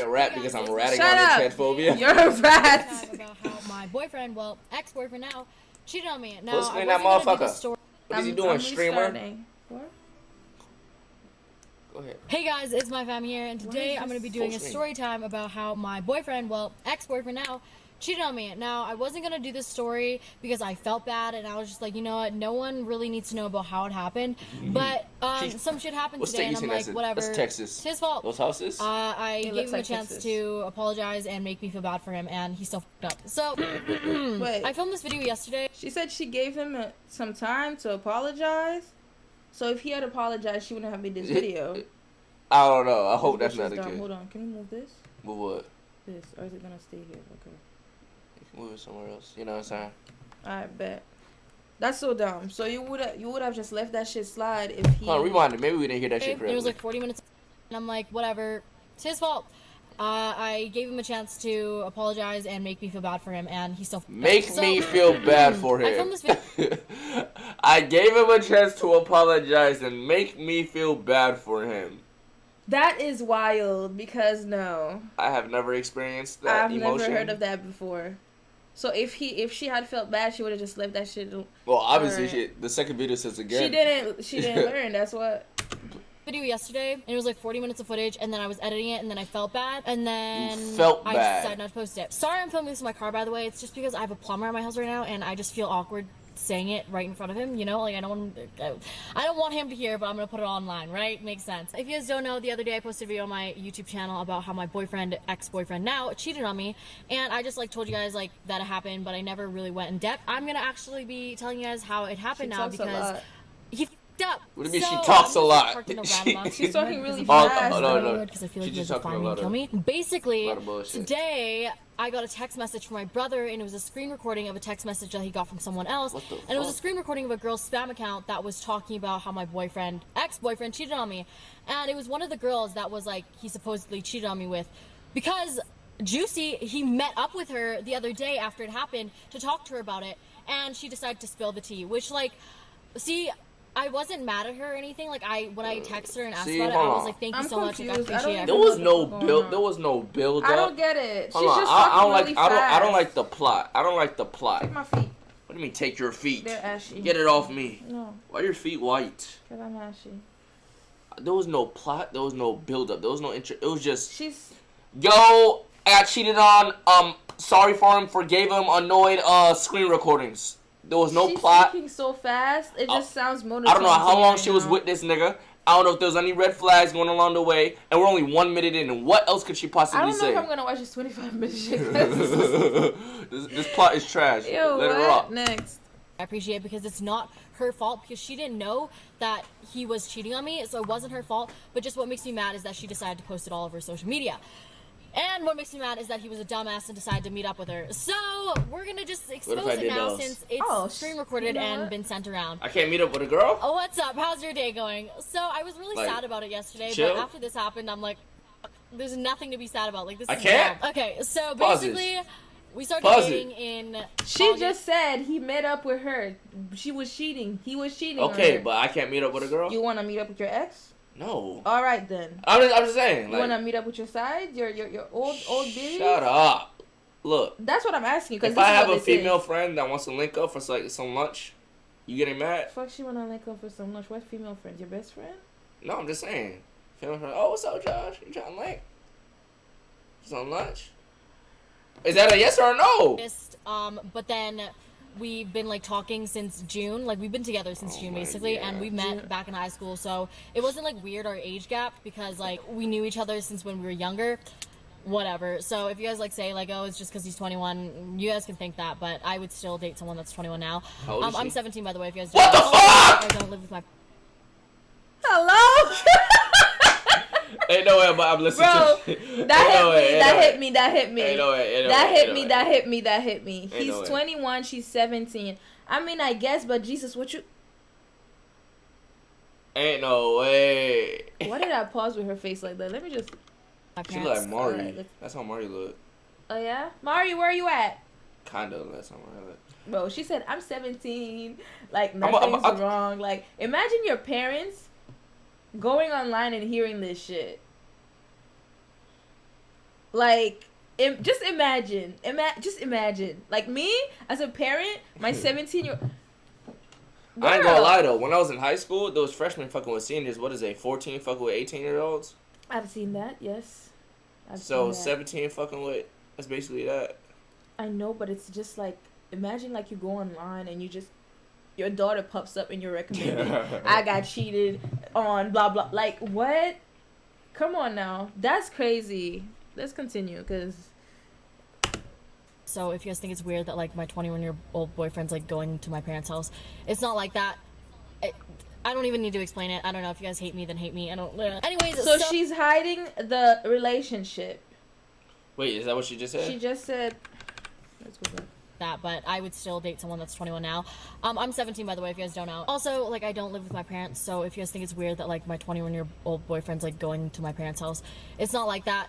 a rat because I'm ratting Shut on up. transphobia. You're a rat. About how my boyfriend, well, ex-boyfriend now, cheated on me. Now, Full screen that motherfucker. What is he doing, streamer? What? Go ahead. Hey guys, it's my fam here, and today I'm going to be doing a story time about how my boyfriend, well, ex-boyfriend now, cheated on me. Now, I wasn't going to do this story because I felt bad, and I was just like, you know what, no one really needs to know about how it happened, but some shit happened today, and I'm like, whatever, that's Texas. it's his fault. Those houses? I gave him a chance to apologize and make me feel bad for him, and he still fucked up. So, Wait. I filmed this video yesterday. She said she gave him some time to apologize. So if he had apologized, she wouldn't have made this video. I don't know. I hope that's not the case. Hold on. Can we move this? Move what? This. Or is it going to stay here? Okay. You can move it somewhere else. You know what I'm saying? I bet. That's so dumb. So you would have just left that shit slide if he... Hold on, rewind it. Maybe we didn't hear that shit correctly. It was like 40 minutes, and I'm like, whatever, it's his fault. I gave him a chance to apologize and make me feel bad for him, and he still me feel bad for him. I filmed this video. I gave him a chance to apologize and make me feel bad for him. That is wild, because no. I have never experienced that emotion. I've never heard of that before. So if she had felt bad, she would have just left that shit. Well, obviously, the second video says again. She didn't learn. That's what. Video yesterday, and it was like 40 minutes of footage, and then I was editing it, and then I felt bad, and then I decided not to post it. Sorry I'm filming this in my car, by the way. It's just because I have a plumber at my house right now, and I just feel awkward saying it right in front of him, you know, like I don't want him to hear, but I'm gonna put it online, right? Makes sense. If you guys don't know, the other day I posted a video on my YouTube channel about how my ex-boyfriend now cheated on me, and I just like told you guys like that it happened, but I never really went in depth. I'm gonna actually be telling you guys how it happened now because he up. What do you mean she talks a lot? She's talking really fast. No. Because I feel like he has to find me and kill me. Basically, today I got a text message from my brother, and it was a screen recording of a text message that he got from someone else. And it was a screen recording of a girl's spam account that was talking about how my ex-boyfriend cheated on me. And it was one of the girls that was like, he supposedly cheated on me with. Because Juicy, he met up with her the other day after it happened to talk to her about it. And she decided to spill the tea, which like, see, I wasn't mad at her or anything. Like when I texted her and asked about it, I was like, "Thank you so much. Like, I appreciate it." There was no build. There was no build up. I don't get it. She's just talking really fast. I don't like the plot. I don't like the plot. Take my feet. What do you mean take your feet? They're ashy. Get it off me. No. Why are your feet white? Cause I'm ashy. There was no plot. There was no build up. There was no intro. It was just. Yo, I got cheated on. Sorry for him. Forgave him. Annoyed. Screen recordings. There was no plot. She's speaking so fast, it just sounds monotone. I don't know how long she was with this nigga. I don't know if there was any red flags going along the way, and we're only 1 minute in, and what else could she possibly say? I don't know if I'm gonna watch this 25 minute shit. this plot is trash. Ew, let it rock. Next. I appreciate it because it's not her fault, because she didn't know that he was cheating on me, so it wasn't her fault. But just what makes me mad is that she decided to post it all over social media. And what makes me mad is that he was a dumbass and decided to meet up with her. So, we're gonna just expose it now since it's screen recorded and been sent around. I can't meet up with a girl? Oh, what's up? How's your day going? So, I was really sad about it yesterday, but after this happened, I'm like, there's nothing to be sad about. Like, this is dumb. Okay, so basically, we started dating in She just said he met up with her. She was cheating. He was cheating on her. But I can't meet up with a girl? You wanna meet up with your ex? No. All right then. I'm just saying. You wanna meet up with your side? Your old bitch? Shut up. Look. That's what I'm asking. If I have a female friend that wants to link up for like some lunch, you getting mad? Fuck, she wanna link up for some lunch. What female friend? Your best friend? No, I'm just saying. Female friend. Oh, what's up, Josh? You trying to link? Some lunch? Is that a yes or a no? But then we've been like talking since June. Like we've been together since June basically, and we met back in high school. So it wasn't like weird our age gap because like we knew each other since when we were younger. Whatever. So if you guys like say like, oh, it's just because he's 21, you guys can think that, but I would still date someone that's 21 now. How old is I'm she? 17 by the way. If you guys what the fuck? I don't live with my. Hello. Ain't no way I'm listening. Bro, to that hit me. Ain't no way. That hit me. He's 21. She's 17. I mean, I guess, but Jesus, what you? Ain't no way. Why did I pause with her face like that? Let me just. She look like Mari. Right, that's how Mari look. Oh yeah, Mari, where are you at? Kinda. That's how Mari look. Bro, she said I'm 17. Like nothing's wrong. Like imagine your parents going online and hearing this shit. Like, just imagine. Just imagine. Like, me, as a parent, my 17-year-old... I ain't gonna lie, though. When I was in high school, those freshmen fucking with seniors. What is it, 14 fucking with 18-year-olds? I've seen that, yes. So 17 fucking with... That's basically that. I know, but it's just like... Imagine, like, you go online and you just... Your daughter pops up and you're recommended. I got cheated on, blah, blah. Like, what? Come on now. That's crazy. Let's continue, because... So if you guys think it's weird that, like, my 21-year-old boyfriend's, like, going to my parents' house, it's not like that. I don't even need to explain it. I don't know. If you guys hate me, then hate me. I don't... Anyways, so she's hiding the relationship. Wait, is that what she just said? She just said... Let's go back. That, but I would still date someone that's 21 now. I'm 17, by the way, if you guys don't know. Also, like, I don't live with my parents, so if you guys think it's weird that, like, my 21-year-old boyfriend's, like, going to my parents' house, it's not like that.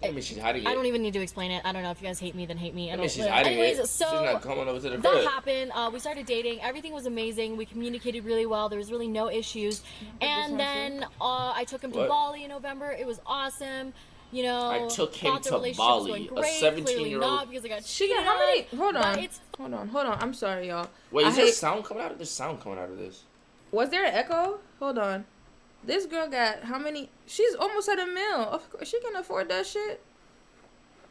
I mean, she's hiding it. I don't even need to explain it. I don't know. If you guys hate me, then hate me. I mean, she's hiding it. So she's not coming over to the crib. That happened. We started dating. Everything was amazing. We communicated really well. There was really no issues. And then I took him to Bali in November. It was awesome. You know, I took him to Bali, a 17-year-old. Because I got how many? Hold on. I'm sorry, y'all. Wait, is there sound coming out of this? Sound coming out of this? Was there an echo? Hold on. This girl got how many? She's almost at 1 million. Of course, she can afford that shit.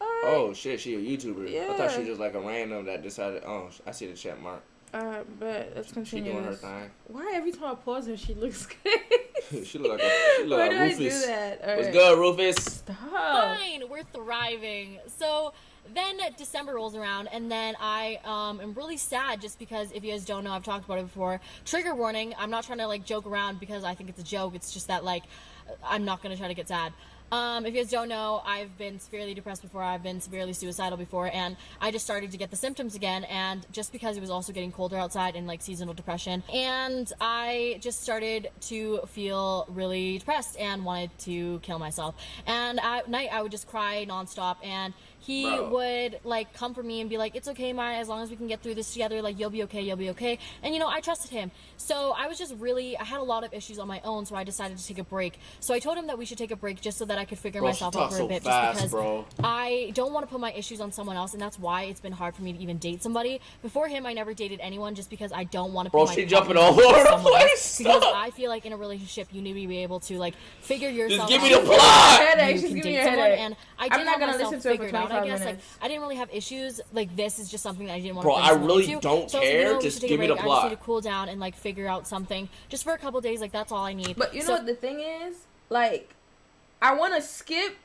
Oh shit, she a YouTuber. Yeah. I thought she was just like a random that decided. Oh, I see the chat mark. But let's continue. She doing her thing. Why every time I pause her, she looks good? She look like Rufus. Why do I do that? All What's right. good, Rufus? Stop. Fine, we're thriving. So then December rolls around, and then I am really sad just because, if you guys don't know, I've talked about it before. Trigger warning. I'm not trying to, like, joke around because I think it's a joke. It's just that, like, I'm not going to try to get sad. If you guys don't know, I've been severely depressed before, I've been severely suicidal before, and I just started to get the symptoms again, and just because it was also getting colder outside and, like, seasonal depression, and I just started to feel really depressed and wanted to kill myself. And at night, I would just cry nonstop, and he would, like, come for me and be like, it's okay, Maya, as long as we can get through this together, like, you'll be okay. And, you know, I trusted him. So I was just really, I had a lot of issues on my own, so I decided to take a break. So I told him that we should take a break just so that I could figure myself out for a bit, just because I don't want to put my issues on someone else, and that's why it's been hard for me to even date somebody. Before him, I never dated anyone just because I don't want to put my she jumping all over the place. Because I feel like in a relationship, you need to be able to, like, figure yourself out. Just give me the plot! Just give me a headache. And I didn't I'm not going to listen to it for 25 I guess, minutes. like, I didn't really have issues. Like, this is just something that I didn't want to to I really don't care. Just give me the plot. I just need to cool down and, like, figure out something. Just for a couple days, like, that's all I need. But you know what the thing is? Like, I want to skip,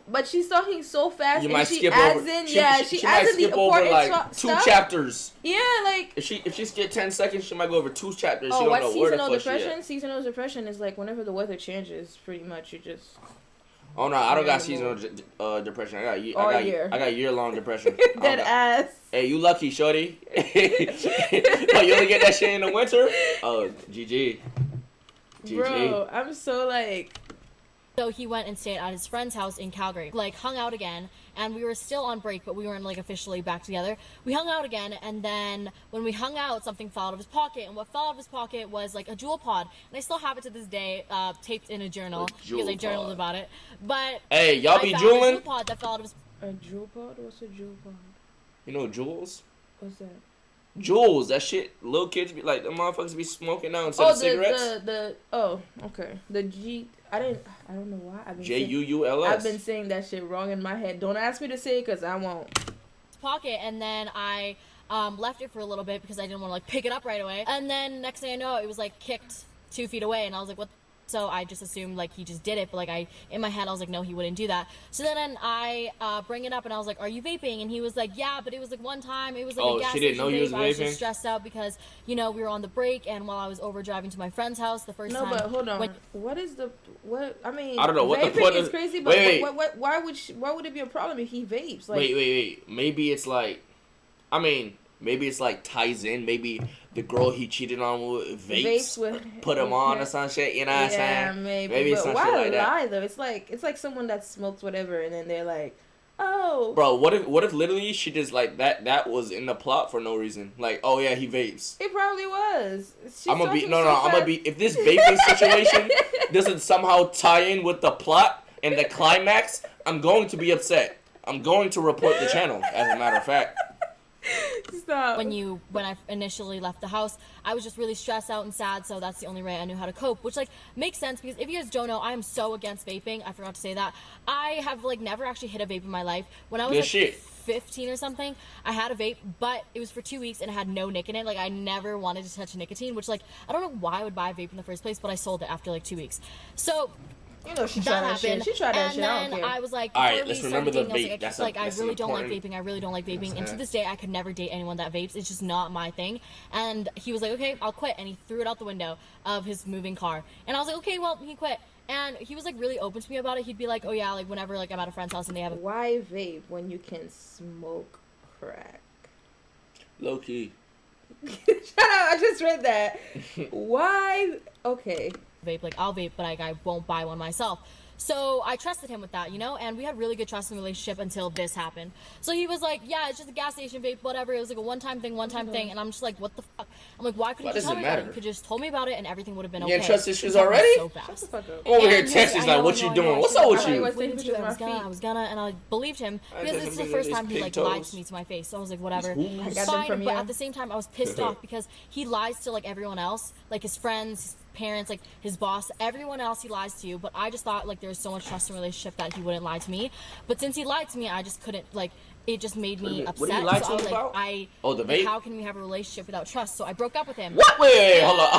but she's talking so fast, you and might she skip adds over. in, she adds in the important like 2 chapters. Yeah, like if she skip 10 seconds, she might go over 2 chapters. Oh, she what don't know where the fuck depression? She at. Seasonal depression is like whenever the weather changes. Pretty much, you just. Oh no, I don't got seasonal depression. I got year-long depression. Dead ass. Hey, you lucky, shorty. Oh, you only get that shit in the winter? Oh, GG. Bro, I'm so like. So he went and stayed at his friend's house in Calgary, like hung out again, and we were still on break, but we weren't like officially back together. We hung out again, and then when we hung out, something fell out of his pocket, and what fell out of his pocket was like a jewel pod, and I still have it to this day, taped in a journal because I journaled about it. But hey, y'all be jeweling? A jewel pod that fell out of his. A jewel pod? What's a jewel pod? You know jewels? What's that? Jewels, that shit. Little kids be like, the motherfuckers be smoking now instead of cigarettes. Okay. The G. I don't know why. JUULS. I've been saying that shit wrong in my head. Don't ask me to say it because I won't. Pocket, and then I left it for a little bit because I didn't want to like pick it up right away. And then next thing I know, it was like kicked 2 feet away, and I was like, what? So I just assumed like he just did it, but like in my head I was like, no, he wouldn't do that. So then I bring it up and I was like, are you vaping? And he was like, yeah, but it was like one time. It was like a gas she didn't know he was vape. vaping? I was just stressed out because we were on the break, and while I was over driving to my friend's house the first time. No, but hold on. I mean, I don't know what the point is crazy, but why would it be a problem if he vapes? Like, wait. Maybe it's like, maybe it's like ties in. Maybe the girl he cheated on with vapes put him on or some shit. You know what I'm saying? Yeah, maybe. But some why shit like lie that. though? It's like someone that smokes whatever, and then they're like, oh. Bro, what if literally she just like that was in the plot for no reason? Like, oh yeah, he vapes. It probably was. I'm gonna be if this vaping situation doesn't somehow tie in with the plot and the climax, I'm going to be upset. I'm going to report the channel, as a matter of fact. Stop. When I initially left the house, I was just really stressed out and sad, so that's the only way I knew how to cope, which like makes sense because if you guys don't know, I am so against vaping. I forgot to say that. I have like never actually hit a vape in my life. When I was 15 or something, I had a vape, but it was for 2 weeks and it had no nic in it. Like I never wanted to touch nicotine, which like I don't know why I would buy a vape in the first place, but I sold it after like 2 weeks. So you know she tried that shit. She tried that shit. And then I was like, all right, let's remember the vape. I really don't like vaping. I really don't like vaping. And to this day, I could never date anyone that vapes. It's just not my thing. And he was like, okay, I'll quit. And he threw it out the window of his moving car. And I was like, okay, well, he quit. And he was like really open to me about it. He'd be like, oh yeah, like whenever like I'm at a friend's house and they have a... Why vape when you can smoke crack? Low key. Shut up! I just read that. Why? Okay. Vape, like I'll vape, but I won't buy one myself. So I trusted him with that, you know, and we had really good trust in the relationship until this happened. So he was like, yeah, it's just a gas station vape, whatever. It was like a one-time thing, and I'm just like, what the fuck? I'm like, why couldn't you tell me about it? You could just told me about it and everything would have been okay. You had trust issues already? So fast. Shut the fuck up. I'm over here texting like, what you doing? What's up with you? I was gonna, and I believed him because it's the first time he like lied to me to my face. So I was like, whatever, it's fine. But at the same time, I was pissed off because he lies to like everyone else, like his friends, his parents, like his boss, everyone else he lies to. But I just thought like there was so much trust in the relationship that he wouldn't lie to me. But since he lied to me, I just couldn't like. It just made me upset. What did he lie so to you about? The vape? How can we have a relationship without trust? So I broke up with him. What? Wait, hold on.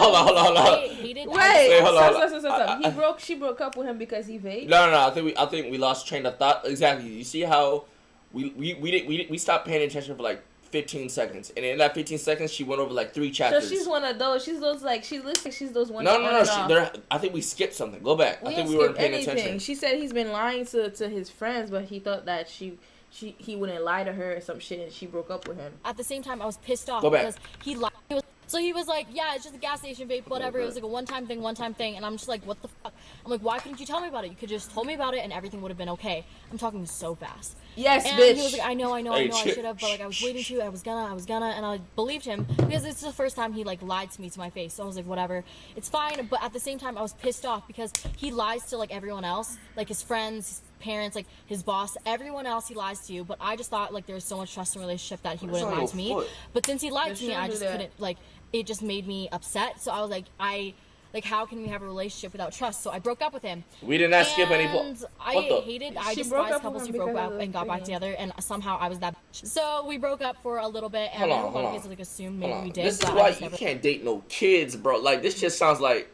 She broke up with him because he vaped? No. I think we lost train of thought. Exactly. You see how we stopped paying attention for like 15 seconds, and in that 15 seconds, she went over like 3 chapters. So she's one of those. She's those like she looks like she's those ones. No. I think we skipped something. Go back. I think we weren't paying attention. She said he's been lying to his friends, but he thought that he wouldn't lie to her or some shit, and she broke up with him. At the same time, I was pissed off because he lied. So he was like, yeah, it's just a gas station vape, whatever. It was like a one-time thing. And I'm just like, what the fuck? I'm like, why couldn't you tell me about it? You could just told me about it and everything would have been okay. I'm talking so fast. Yes, and bitch. He was like, I know, I should have, but like I was waiting to, I was gonna, and I believed him because it's the first time he like lied to me to my face. So I was like, whatever, it's fine. But at the same time, I was pissed off because he lies to like everyone else, like his friends, his parents, like his boss, everyone else he lies to. But I just thought like there was so much trust in the relationship that he wouldn't lie to me. But since he lied to me, I just couldn't like. It just made me upset. So I was like, how can we have a relationship without trust? So I broke up with him. We did not skip any I despised couples who broke up and got back together, and somehow I was that bitch. So we broke up for a little bit, and everyone gets like assumed maybe we did. This is why you can't date no kids, bro. Like this just sounds like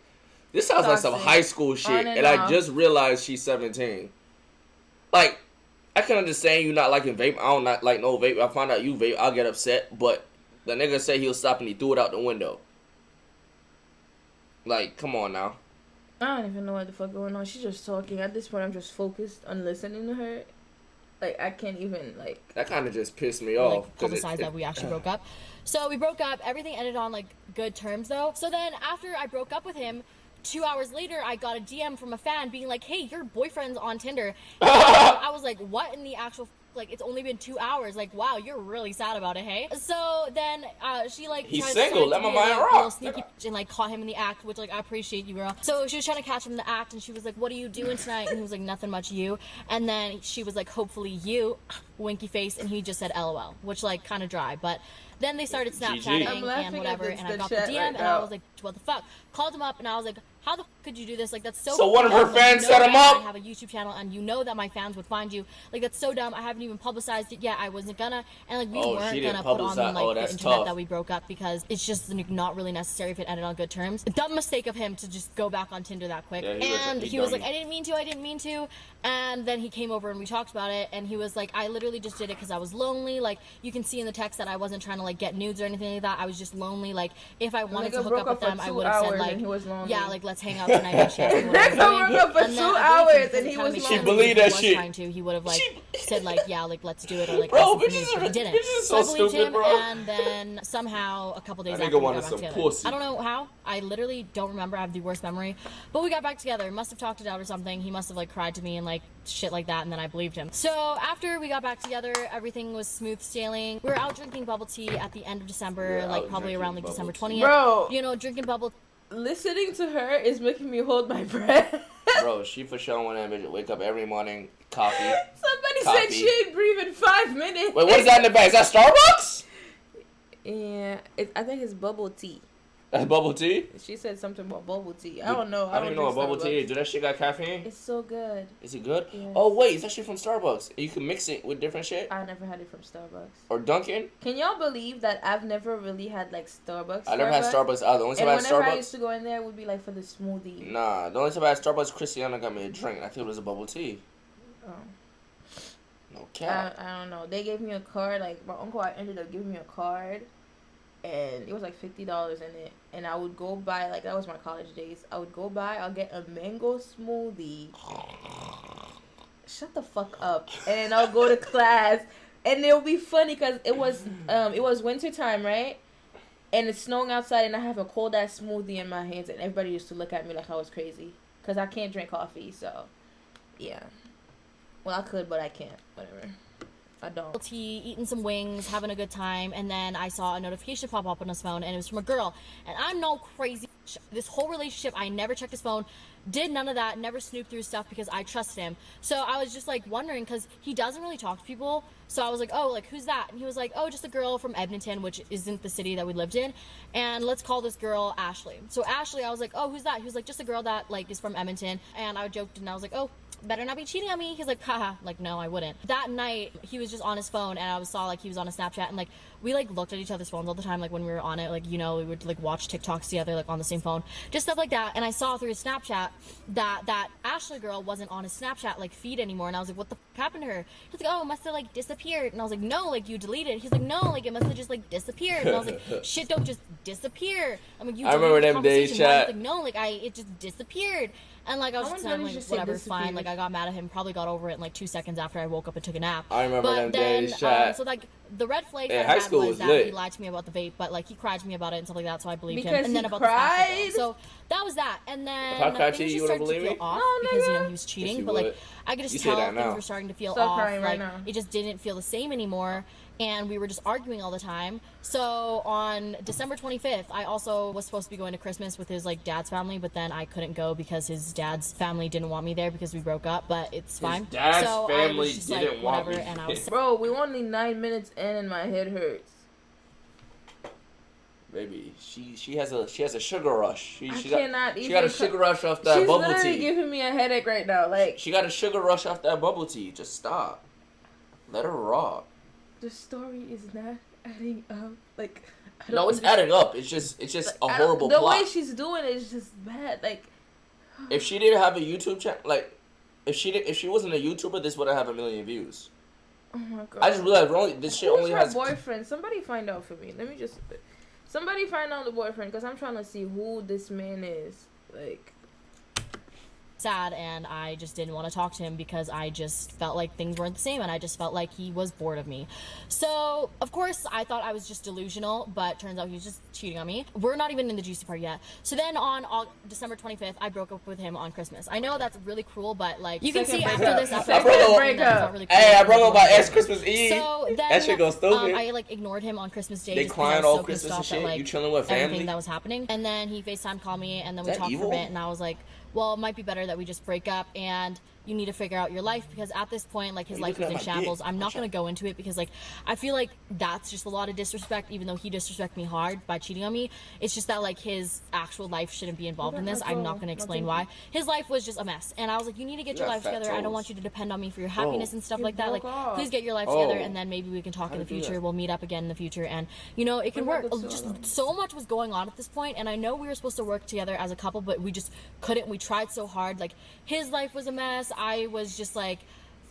like some high school shit, and I just realized she's 17. Like I can understand you not liking vape. I don't not like no vape. I find out you vape, I'll get upset, but the nigga said he'll stop and he threw it out the window. Like, come on now. I don't even know what the fuck going on. She's just talking. At this point, I'm just focused on listening to her. Like, I can't even, like... That kind of just pissed me off. Publicize that we actually broke up. So we broke up. Everything ended on, like, good terms, though. So then, after I broke up with him, 2 hours later, I got a DM from a fan being like, hey, your boyfriend's on Tinder. And I was like, what in the actual... Like, it's only been 2 hours. Like, wow, you're really sad about it, hey? So then she, like... He's single. Let my mind rock. Sneaky and, like, caught him in the act, which, like, I appreciate you, girl. So she was trying to catch him in the act, and she was like, what are you doing tonight? And he was like, nothing much, you. And then she was like, hopefully you, winky face, and he just said LOL, which, like, kind of dry. But then they started Snapchatting and whatever, and I got the DM, and I was like, what the fuck? Called him up, and I was like, how the fuck could you do this? Like, that's so So one of her fans set him up? I have a YouTube channel, and you know that my fans would find you. Like, that's so dumb. I haven't even publicized it yet. I wasn't gonna. And, like, we weren't gonna put on, like, the internet that we broke up because it's just not really necessary if it ended on good terms. A dumb mistake of him to just go back on Tinder that quick. Yeah, he was like, I didn't mean to. And then he came over and we talked about it, and he was like, I literally just did it because I was lonely. Like, you can see in the text that I wasn't trying to, like, get nudes or anything like that. I was just lonely. Like, if I wanted to hook up with them, I would have said, like, yeah, like, let's hang out tonight. Nigga broke up for 2 hours and he was lonely. She believed that shit. Trying to, he would have, like, said, like, yeah, like, let's do it, or, like, bro, but he didn't. So I believed stupid, him, bro. and then somehow a couple days after we got back together. Pussy. I don't know how. I literally don't remember. I have the worst memory. But we got back together. Must have talked it out or something. He must have, like, cried to me and, like, shit like that, and then I believed him. So after we got back together, everything was smooth sailing. We were out drinking bubble tea at the end of December, like, probably around, like, December 20th. Bro. You know, drinking bubble. Listening to her is making me hold my breath. Bro, she for sure want to wake up every morning, coffee. Somebody said she ain't breathe 5 minutes. Wait, what is that in the bag? Is that Starbucks? Yeah, I think it's bubble tea. That's bubble tea? She said something about bubble tea. I don't know. I don't even know what bubble tea is. Do that shit got caffeine? It's so good. Is it good? Yes. Oh, wait. It's actually from Starbucks. You can mix it with different shit? I never had it from Starbucks. Or Dunkin'? Can y'all believe that I've never really had, like, Starbucks? I never had Starbucks either. The only time I had Starbucks... whenever I used to go in there, it would be, like, for the smoothie. Nah. The only time I had Starbucks, Christiana got me a drink. I think it was a bubble tea. Oh. No cap. I don't know. They gave me a card. Like, my uncle ended up giving me a card. And it was like $50 in it. And I would go buy, like, that was my college days. I would go buy, I'll get a mango smoothie. Shut the fuck up. And I'll go to class. And it'll be funny because it was winter time, right? And it's snowing outside and I have a cold ass smoothie in my hands. And everybody used to look at me like I was crazy. Because I can't drink coffee, so yeah. Well, I could, but I can't. Whatever. I don't. Tea, eating some wings, having a good time, and then I saw a notification pop up on his phone, and it was from a girl. And I'm no crazy. This whole relationship, I never checked his phone, did none of that, never snooped through stuff because I trusted him. So I was just like wondering because he doesn't really talk to people. So I was like, oh, like who's that? And he was like, oh, just a girl from Edmonton, which isn't the city that we lived in. And let's call this girl Ashley. So Ashley, I was like, oh, who's that? He was like, just a girl that like is from Edmonton. And I joked and I was like, oh, better not be cheating on me. He's like, haha, like, no, I wouldn't. That night, he was just on his phone, and I saw, like, he was on a Snapchat, and, like, we, like, looked at each other's phones all the time, like, when we were on it, like, you know, we would, like, watch TikToks together, like, on the same phone, just stuff like that, and I saw through his Snapchat that Ashley girl wasn't on his Snapchat, like, feed anymore, and I was like, what the f*** happened to her? He's like, oh, it must have, like, disappeared, and I was like, no, like, you deleted it. He's like, no, like, it must have just, like, disappeared, and I was like, shit, don't just disappear. I'm like, you remember them days, chat. Like, no, like, it just disappeared. And, like, I was just like, whatever, fine. Like, I got mad at him, probably got over it in, like, 2 seconds after I woke up and took a nap. I remember them days, chat. So, like, the red flag yeah, that high I had was that lit. he lied to me about the vape, but, like, he cried to me about it and stuff like that, so I believed because him. And then about cried? the so that was that. And then if I cried to things you, just you wouldn't started to believe feel me? off No, because, you know, nigga. he was cheating. Yes, you but, would. like, I could just You tell say that things now. were starting to feel Stop off. crying right Like, now. it just didn't feel the same anymore. And we were just arguing all the time. So on December 25th, I also was supposed to be going to Christmas with his like dad's family, but then I couldn't go because his dad's family didn't want me there because we broke up. But it's fine. His dad's so family I was just didn't like, want whatever, me. and I was Bro, we only 9 minutes in and my head hurts. Baby, she has a sugar rush. She cannot she got a sugar rush off that She's bubble literally tea. giving me a headache right now. Like, She got a sugar rush off that bubble tea. Just stop. Let her rock. the story is not adding up. Like, I don't No, it's understand. adding up. It's just a horrible the plot. way she's doing it is just bad. Like, If she didn't have a YouTube channel, like, if she wasn't a YouTuber, this wouldn't have 1 million views. oh my god. I just realized this shit Who's only her has. boyfriend? Somebody find out for me. Let me just. Somebody find out the boyfriend because I'm trying to see who this man is. Like, sad, and I just didn't want to talk to him because I just felt like things weren't the same, and I just felt like he was bored of me. So of course I thought I was just delusional, but turns out he was just cheating on me. We're not even in the juicy part yet. So then on December 25th, I broke up with him on Christmas. I know that's really cruel, but like you can see after this breakup. Hey, I broke up by Christmas Eve. So then that shit goes stupid. I like ignored him on Christmas Day. They just because crying I was all so Christmas pissed and off shit. at, You like, chilling with family? everything that was happening. And then he FaceTime called me, and then we Is that talked evil? for a bit, and I was like, well, it might be better that we just break up and you need to figure out your life, because at this point, like, his life was in shambles. I'm not going to go into it because, like, I feel like that's just a lot of disrespect, even though he disrespected me hard by cheating on me. It's just that, like, his actual life shouldn't be involved in this. I'm not going to explain why. His life was just a mess, and I was like, you need to get your life together. I don't want you to depend on me for your happiness and stuff like that. Like, please get your life together, and then maybe we can talk in the future. We'll meet up again in the future, and, you know, it can work. Just so much was going on at this point, and I know we were supposed to work together as a couple, but we just couldn't. We tried so hard. Like, his life was a mess. I was just like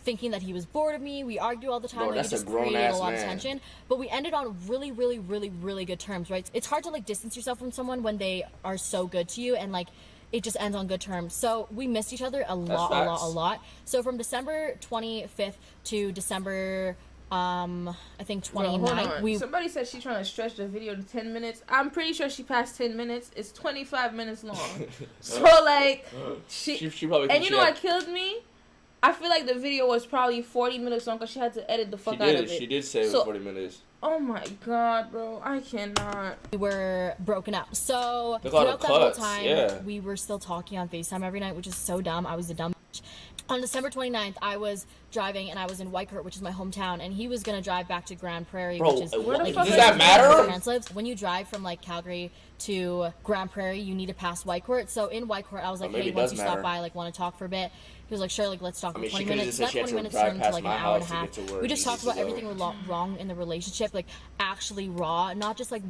thinking that he was bored of me. We argue all the time. Like, it just created a lot of tension. But we ended on really, really, really, really good terms, right? It's hard to like distance yourself from someone when they are so good to you, and like it just ends on good terms. So we missed each other a lot. So from December 25th to December I think 29th. Somebody said she's trying to stretch the video to 10 minutes. I'm pretty sure she passed 10 minutes. It's 25 minutes long. So like she probably. And you know what killed me? I feel like the video was probably 40 minutes long because she had to edit the fuck out of it. She did say it was 40 minutes. Oh my god, bro. I cannot. We were broken up. So throughout that whole time, we were still talking on FaceTime every night, which is so dumb. I was a dumb. On December 29th, I was driving and I was in Whitehorse, which is my hometown, and he was gonna drive back to Grand Prairie, which is where like, does that matter? When you drive from like Calgary to Grand Prairie, you need to pass Whitehorse. So in Whitehorse, I was like, hey, once you stop by, like, want to talk for a bit? He was like, sure, like, let's talk for 20 minutes. That 20 minutes turned into like an hour and a half. We just talked about everything wrong in the relationship, like actually raw, not just like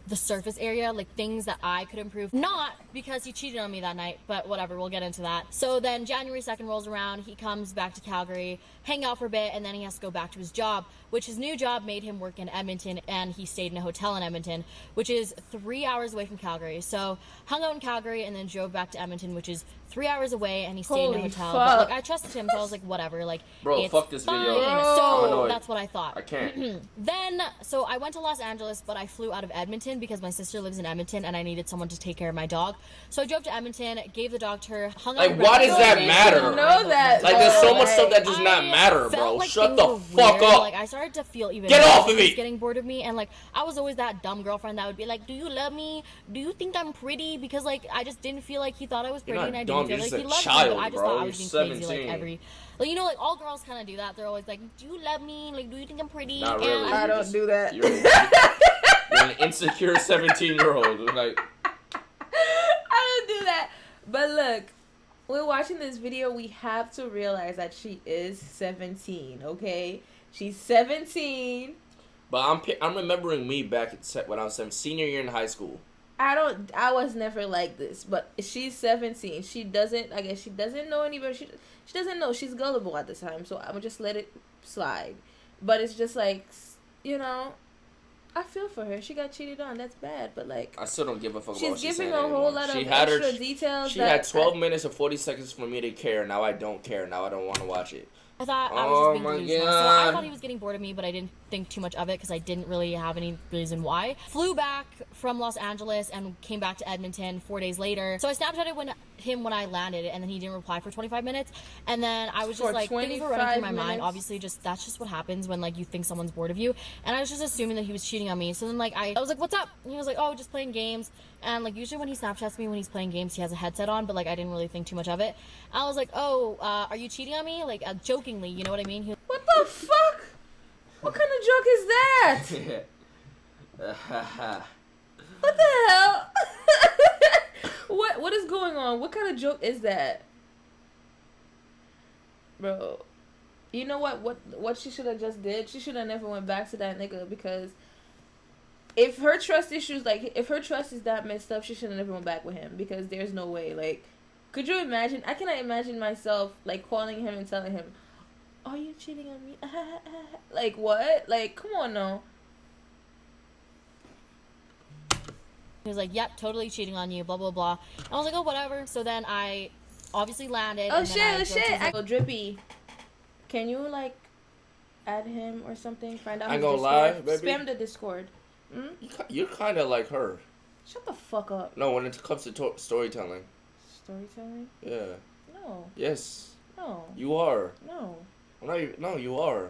the surface area, like things that I could improve. Not because he cheated on me that night, but whatever, we'll get into that. So then January 2nd rolls around, he comes back to Calgary, hang out for a bit, and then he has to go back to his job, which his new job made him work in Edmonton, and he stayed in a hotel in Edmonton, which is 3 hours away from Calgary. So hung out in Calgary and then drove back to Edmonton, which is 3 hours away, and he stayed in a hotel. But like, I trusted him, so I was like, whatever, like, bro, it's fuck this fine. video. So that's what I thought. I can't. Then, so I went to Los Angeles, but I flew out of Edmonton because my sister lives in Edmonton and I needed someone to take care of my dog. So I drove to Edmonton, gave the dog to her, hung out. Like, why does that matter? You know that. Like, there's so much stuff that does not matter, bro. Like, shut the fuck up. Like, I started to feel even Get off of me. Getting bored of me, and like, I was always that dumb girlfriend that would be like, do you love me? Do you think I'm pretty? Because like, I just didn't feel like he thought I was pretty, and I didn't feel like he loved me. But I just thought I was being crazy, like every. Like, you know, like, all girls kind of do that. They're always like, do you love me? Like, do you think I'm pretty? Not really. And I don't do that. You're an insecure 17-year-old. Like, I don't do that. But look, we're watching this video. We have to realize that she is 17, okay? She's 17. But I'm remembering me back at when I was senior year in high school. I was never like this, but she's 17. She doesn't know any better. She doesn't know. She's gullible at the time, so I'm just let it slide. But it's just like, you know, I feel for her. She got cheated on. That's bad, but like, I still don't give a fuck about what she's giving a whole lot of extra details. She had 12 minutes or 40 seconds for me to care. Now I don't care. Now I don't want to watch it. I thought I was just being delusional. So I thought he was getting bored of me, but I didn't think too much of it because I didn't really have any reason why. Flew back from Los Angeles and came back to Edmonton 4 days later. So I Snapchatted when I landed, and then he didn't reply for 25 minutes. And then I was just like, things were running through my mind. Obviously, that's just what happens when like you think someone's bored of you. And I was just assuming that he was cheating on me. So then like I was like, what's up? And he was like, oh, just playing games. And like usually when he Snapchats me when he's playing games, he has a headset on, but like I didn't really think too much of it. I was like, oh, are you cheating on me? Like jokingly, you know what I mean? What the fuck? What kind of joke is that? What the hell? What is going on? What kind of joke is that? Bro, you know what she should have just did? She should have never went back to that nigga, because if her trust issues, like, if her trust is that messed up, she should have never went back with him, because there's no way. Like, could you imagine? I cannot imagine myself, like, calling him and telling him, are you cheating on me? Like, what? Like, come on, no. He was like, yep, totally cheating on you, blah, blah, blah. I was like, oh, whatever. So then I obviously landed. Oh, shit. I go, Drippy, can you, like, add him or something? Find out. I ain't gonna lie, baby. Spam the Discord. You're kind of like her. Shut the fuck up. No, when it comes to storytelling. Storytelling? Yeah. No. Yes. No. You are. No. No, you are.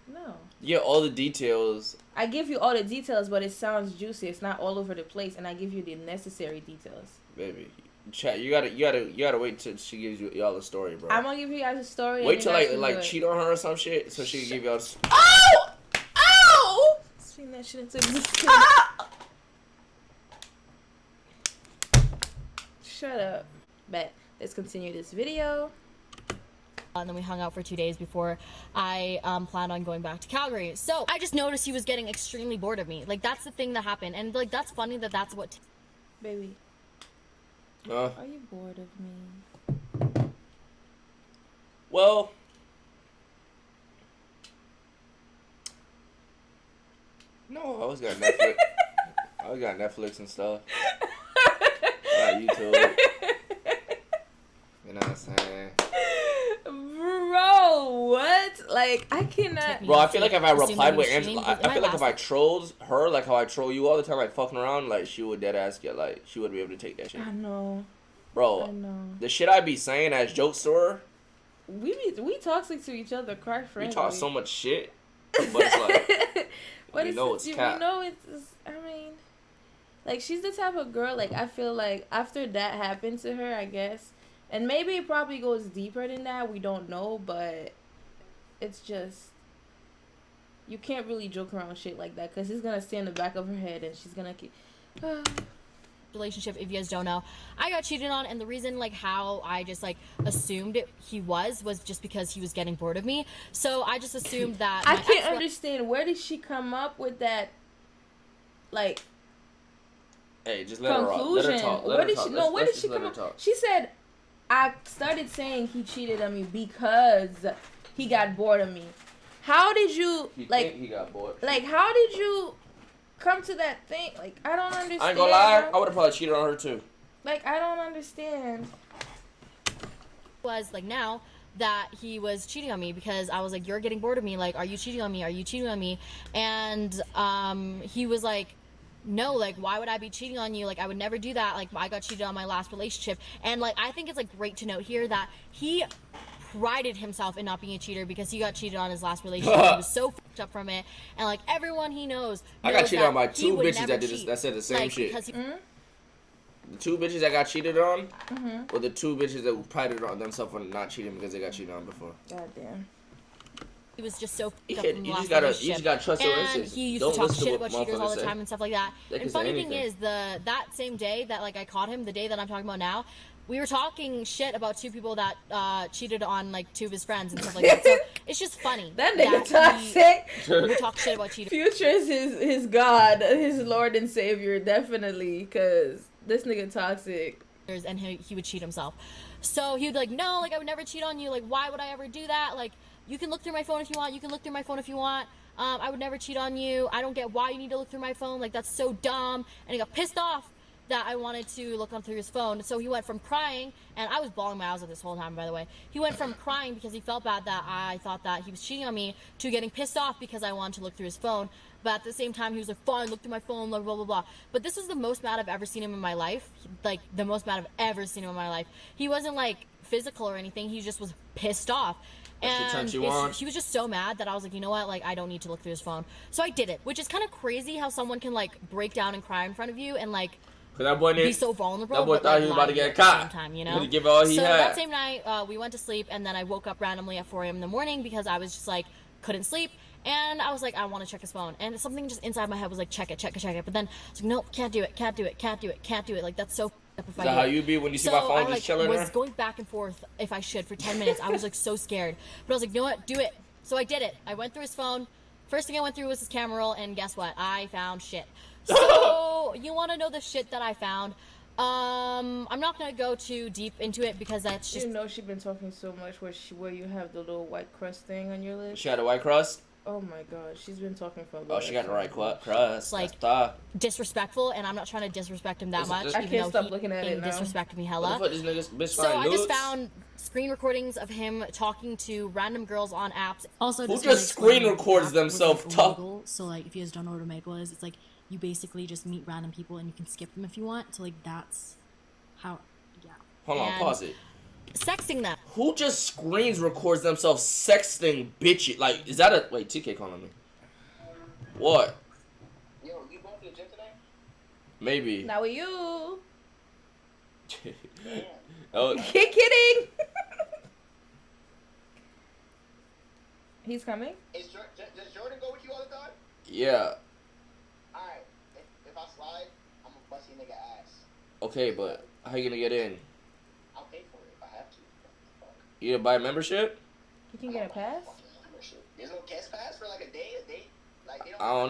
No. You get all the details. I give you all the details, but it sounds juicy. It's not all over the place, and I give you the necessary details. Baby, chat. You gotta wait till she gives you all the story, bro. I'm gonna give you guys a story. Wait till like cheat on her or some shit, so she can give you all. Oh! Ow! Swing that shit into the. Ah! Shut up. Bet. Let's continue this video. And then we hung out for 2 days before I planned on going back to Calgary. So I just noticed he was getting extremely bored of me. Like, that's the thing that happened. And, like, that's funny that that's what... Baby. Are you bored of me? Well... No, I always got Netflix. I always got Netflix and stuff. I got YouTube. You know what I'm saying? Bro, what? Like, I cannot. Bro, I feel like if I replied with Angela, I feel like if I trolled her, like how I troll you all the time, like fucking around, like she would dead ass get, like, she would be able to take that shit. I know. Bro, I know. The shit I be saying as jokes to her. We toxic to each other, quite frankly. We talk so much shit, but it's like, but we know it's cap. We know it's, I mean, like, she's the type of girl, like, I feel like after that happened to her, I guess, And maybe it probably goes deeper than that. We don't know, but it's just you can't really joke around shit like that because it's gonna stay in the back of her head and she's gonna keep. Relationship, if you guys don't know, I got cheated on, and the reason like how I just like assumed he was just because he was getting bored of me. So I just assumed that I can't understand, where did she come up with that, like, hey, just let conclusion? Her talk. Where did she come up? She said, I started saying he cheated on me because he got bored of me. How did you think he got bored? Like, how did you come to that thing? Like, I don't understand. I ain't gonna lie, I would have probably cheated on her too. Like, I don't understand. Was like now that he was cheating on me because I was like, you're getting bored of me. Like, are you cheating on me? Are you cheating on me? And he was like, no, like, why would I be cheating on you? Like, I would never do that. Like, I got cheated on my last relationship. And like, I think it's like great to note here that he prided himself in not being a cheater because he got cheated on his last relationship. He was so fucked up from it, and like everyone he knows I got cheated on by two bitches that said the same shit. The two bitches that got cheated on, or the two bitches that prided on themselves on not cheating because they got cheated on before. God damn. He was just so fucked up you just gotta trust your instincts. He used to talk shit about cheaters all the time and stuff like that. And funny thing is, that same day that like I caught him, the day that I'm talking about now, we were talking shit about two people that cheated on like two of his friends and stuff like that. So it's just funny. That nigga toxic. We talk shit about cheating. Future is his God, his Lord and Savior, definitely, because this nigga toxic. And he would cheat himself. So he would like, no, like I would never cheat on you. Like, why would I ever do that? Like, you can look through my phone if you want. You can look through my phone if you want. I would never cheat on you. I don't get why you need to look through my phone. Like, that's so dumb. And he got pissed off that I wanted to look on through his phone. So he went from crying, and I was bawling my eyes out this whole time, by the way. He went from crying because he felt bad that I thought that he was cheating on me to getting pissed off because I wanted to look through his phone. But at the same time, he was like, fine, look through my phone, blah, blah, blah, blah. But this was the most mad I've ever seen him in my life. Like, the most mad I've ever seen him in my life. He wasn't, like, physical or anything. He just was pissed off. And he was just so mad that I was like, you know what? Like, I don't need to look through his phone. So I did it, which is kind of crazy how someone can, like, break down and cry in front of you and, like, that boy be so vulnerable. That boy thought he was about to get caught. Time, you know? He give all he had. That same night, we went to sleep, and then I woke up randomly at 4 a.m. in the morning because I was just, like, couldn't sleep. And I was like, I want to check his phone. And something just inside my head was like, check it. But then I was like, no, can't do it. Like, that's so up if I do. Is that how you be when you see my phone just chilling there? I was going back and forth if I should for 10 minutes. I was like so scared. But I was like, you know what? Do it. So I did it. I went through his phone. First thing I went through was his camera roll, and guess what? I found shit. So you want to know the shit that I found? I'm not gonna go too deep into it because that's just. You know, she's been talking so much where you have the little white crust thing on your lip. She had a white crust. Oh my god, she's been talking for a Oh, she got the right crust. Like, disrespectful, and I'm not trying to disrespect him that much. I can't stop looking at it now. Disrespected me hella. What the fuck this bitch so I just found screen recordings of him talking to random girls on apps. Also, who just screen records themselves talking? So like, if you guys don't know what Omegle is, it's like you basically just meet random people and you can skip them if you want. So like, that's how. Yeah. Hold on, pause it. Sexting them. Who just screens records themselves sexting bitches? Like, is that a... Wait, TK calling me. What? Yo, you going to the gym today? Maybe. Not with you. Oh. Kidding. He's coming? Does Jordan go with you all the time? Yeah. Alright. If I slide, I'm gonna bust your nigga ass. Okay, but how you gonna get in? I'll pay for it if I have to. You gonna buy a membership? You can get a pass? There's no guest pass for like a day? Like, they don't I don't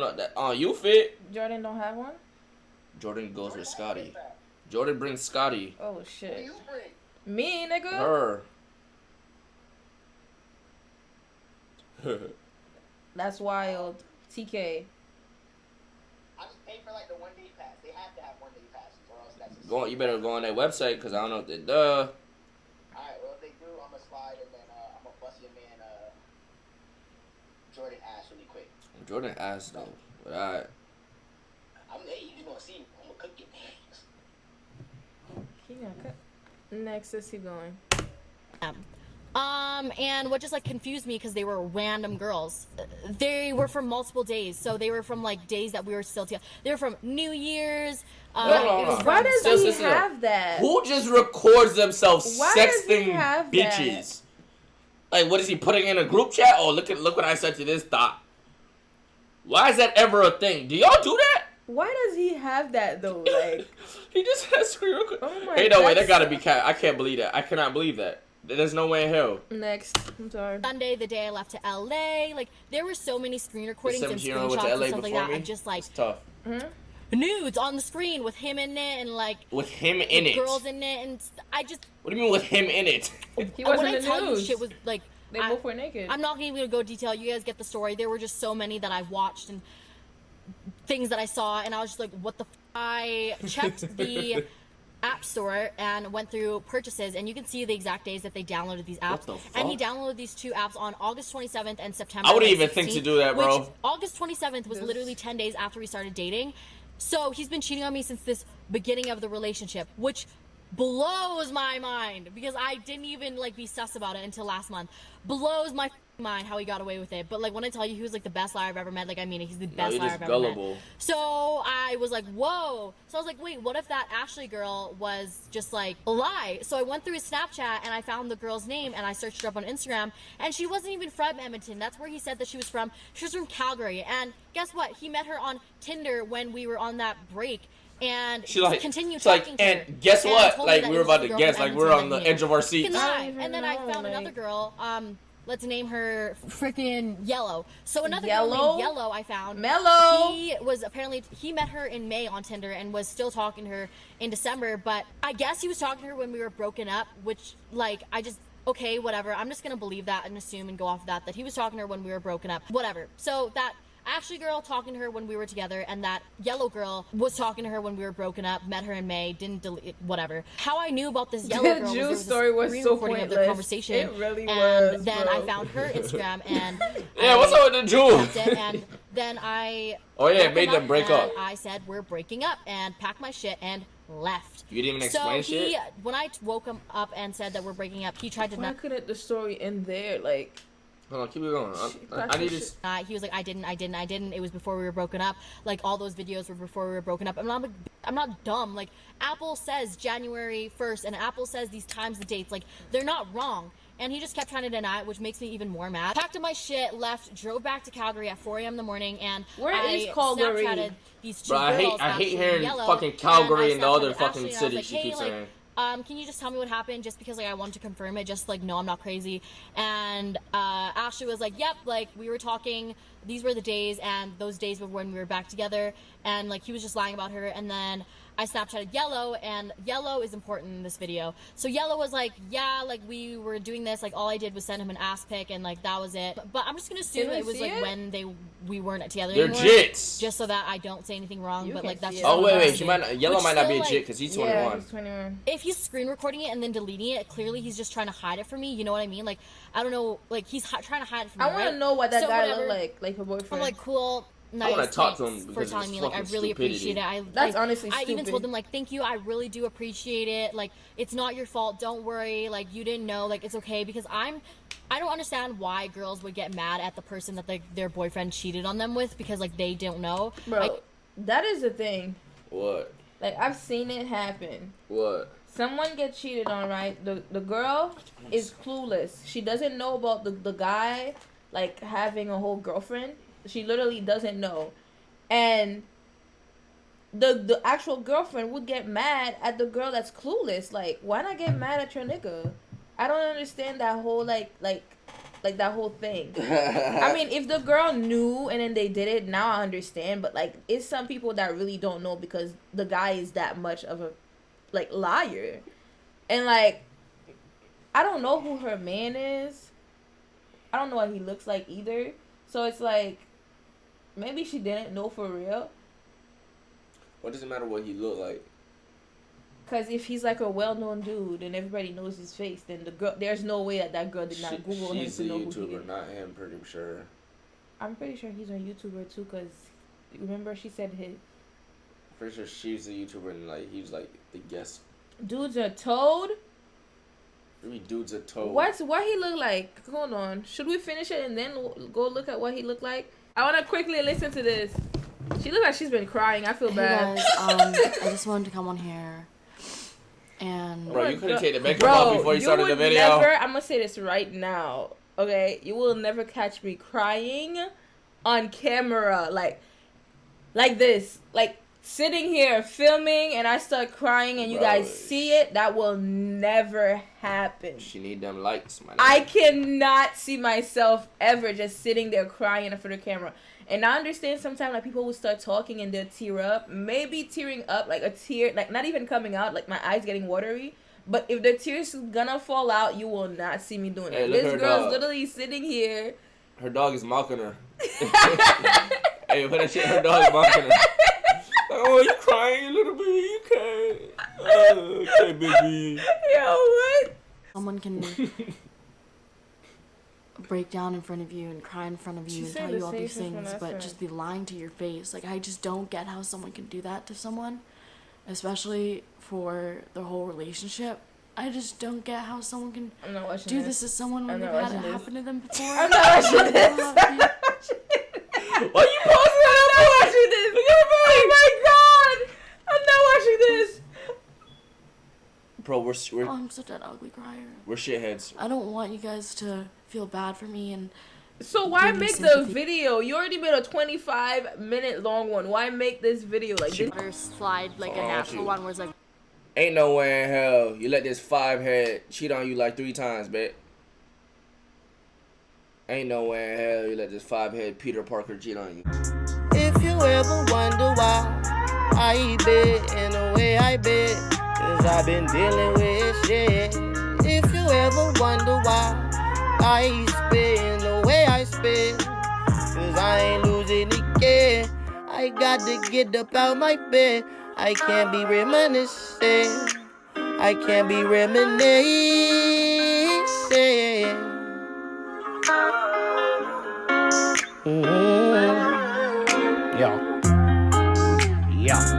know that. Oh, you fit? Jordan don't have one? Jordan goes with Scotty. Jordan brings Scotty. Oh, Who shit. do you bring? Me, nigga? Her. That's wild. TK. I just pay for like the 1 day pass. They have to have 1 day passes or else that's You better go on their website because I don't know if they Alright, well if they do, I'm gonna slide and then I'm gonna bust your man Jordan ass really quick. Jordan ass though. But alright. Hey, you just gonna see, I'm gonna cook your man. He gonna cut. Next, let's keep going. And what just like confused me because they were random girls. They were from multiple days, so they were from like days that we were still together. They were from New Year's. Why does he have that? Who just records themselves sexting bitches? Like, what is he putting in a group chat? Oh, look what I said to this thought. Why is that ever a thing? Do y'all do that? Why does he have that though? Like, he just has screen record. Oh my Hey, no way, that gotta be cat. I can't believe that. I cannot believe that. There's no way in hell. Next, I'm sorry. Sunday, the day I left to LA, like there were so many screen recordings and screenshots and stuff like that. And just like it's tough. Nudes on the screen with him in it and like with him in it, girls in it, and I just. What do you mean with him in it? He wasn't when I in the tell news. you shit was like. They both were naked. I'm not even gonna go detail. You guys get the story. There were just so many that I watched and things that I saw, and I was just like, "What the?" I checked the app store and went through purchases, and you can see the exact days that they downloaded these apps. What the fuck? And he downloaded these two apps on August 27th and September. I wouldn't even think to do that, bro. Which August 27th was literally 10 days after we started dating. So he's been cheating on me since this beginning of the relationship, which blows my mind because I didn't even like be sus about it until last month. Blows my mind how he got away with it. But like when I tell you he was like the best liar I've ever met, like I mean he's the best liar I've ever met. So I was like, whoa. So I was like, wait, what if that Ashley girl was just like a lie? So I went through his Snapchat and I found the girl's name and I searched her up on Instagram, and she wasn't even from Edmonton. That's where he said that she was from. She was from Calgary. And guess what? He met her on Tinder when we were on that break. And she like continued talking to her. And guess what? Like we were about to guess, like we're on the edge of our seats. And then I found another girl. Let's name her freaking Yellow. So another girl named Yellow I found. Mellow. He met her in May on Tinder and was still talking to her in December. But I guess he was talking to her when we were broken up, which like okay, whatever. I'm just gonna believe that and assume and go off of that he was talking to her when we were broken up. Whatever. So that Ashley girl talking to her when we were together, and that Yellow girl was talking to her when we were broken up, met her in May, didn't delete, whatever. How I knew about this Yellow girl was story was so pointless. Of their conversation. It really was, and then I found her Instagram and yeah, what's up with the Jew? And then I made them break up. I said we're breaking up and packed my shit and left. You didn't even explain shit? When I woke him up and said that we're breaking up, he tried to. Why couldn't the story end there? Like. Hold on, keep it going. I need this. He was like, I didn't. It was before we were broken up. Like, all those videos were before we were broken up. I'm not dumb. Like, Apple says January 1st, and Apple says these times and dates. Like, they're not wrong. And he just kept trying to deny it, which makes me even more mad. Packed up my shit, left, drove back to Calgary at 4 a.m. in the morning, and is Calgary? Snapchatted these two Bro, girls. I hate hearing fucking Calgary and the other fucking cities like, she keeps saying. Can you just tell me what happened? Just because like I wanted to confirm it, just like no, I'm not crazy. And Ashley was like, yep, like we were talking. These were the days, and those days were when we were back together. And like he was just lying about her. And then I Snapchatted Yellow, and Yellow is important in this video. So Yellow was like, yeah, like we were doing this. Like all I did was send him an ass pic, and like that was it. But I'm just gonna assume it was like when we weren't together They're anymore. Jits. Just so that I don't say anything wrong. But like that's. Oh wait, Yellow might not be a jit because he's 21. Yeah, he's 21. If he's screen recording it and then deleting it, clearly he's just trying to hide it from me. You know what I mean? Like I don't know. Like he's trying to hide it from me. I want to know what that guy looked like her boyfriend. I'm like, cool. Nice, I want to talk to him for telling me, like, I really appreciate it. That's honestly I stupid. even told him, like, thank you, I really do appreciate it. Like, it's not your fault. Don't worry. Like, you didn't know. Like, it's okay because I don't understand why girls would get mad at the person that their boyfriend cheated on them with because like they don't know. Bro, like, that is the thing. What? Like I've seen it happen. What? Someone gets cheated on, right? The girl is clueless. She doesn't know about the guy like having a whole girlfriend. She literally doesn't know. And the actual girlfriend would get mad at the girl that's clueless. Like, why not get mad at your nigga? I don't understand that whole like that whole thing. I mean, if the girl knew and then they did it, now I understand. But like, it's some people that really don't know because the guy is that much of a like liar. And like, I don't know who her man is. I don't know what he looks like either. So it's like, maybe she didn't know for real. What does it matter what he looked like? Because if he's like a well-known dude and everybody knows his face, then the girl, there's no way that girl did not Google him to know who he is. She's a YouTuber, not him, pretty sure. I'm pretty sure he's a YouTuber too, because remember she said his... Pretty sure she's a YouTuber and like he was like the guest. Dude's a toad? Every dude's a toad. What he look like? Hold on. Should we finish it and then go look at what he looked like? I want to quickly listen to this. She looks like she's been crying. I feel bad. Guys, I just wanted to come on here. And bro, you couldn't take the makeup off before you started the video. I'm gonna say this right now, okay? You will never catch me crying on camera, like this, like sitting here filming, and I start crying, and you guys see it. That will never happen. She need them likes, man. I cannot see myself ever just sitting there crying in front of the camera. And I understand sometimes like people will start talking and they'll tear up. Maybe tearing up, like a tear, like not even coming out, like my eyes getting watery. But if the tears gonna fall out, you will not see me doing it. This girl's literally sitting here. Her dog is mocking her. Hey, when that shit, her dog is mocking her. Like, oh, you crying a little bit? You can't. Okay, baby. Yo, what? Someone can break down in front of you and cry in front of you and tell you all these things, but just be lying to your face. Like, I just don't get how someone can do that to someone, especially for the whole relationship. I just don't get how someone can do this to someone when they've had it happen to them before. I'm not watching this. Why are you pausing? I'm not watching this. Oh my god! I'm not watching this. Bro, we're oh, I'm such an ugly crier. We're shitheads. I don't want you guys to feel bad for me and. So why make the video? You already made a 25-minute long one. Why make this video like this? Slide like a natural one where it's like. Ain't no way in hell you let this 5-head cheat on you like 3 times, bitch. Ain't no way in hell you let this 5-head Peter Parker cheat on you. If you ever wonder why I bet in the way I bet, 'cause I've been dealing with shit. If you ever wonder why I spit in the way I spit, 'cause I ain't losing again. I got to get up out my bed. I can't be reminiscing. I can't be reminiscing. Yeah.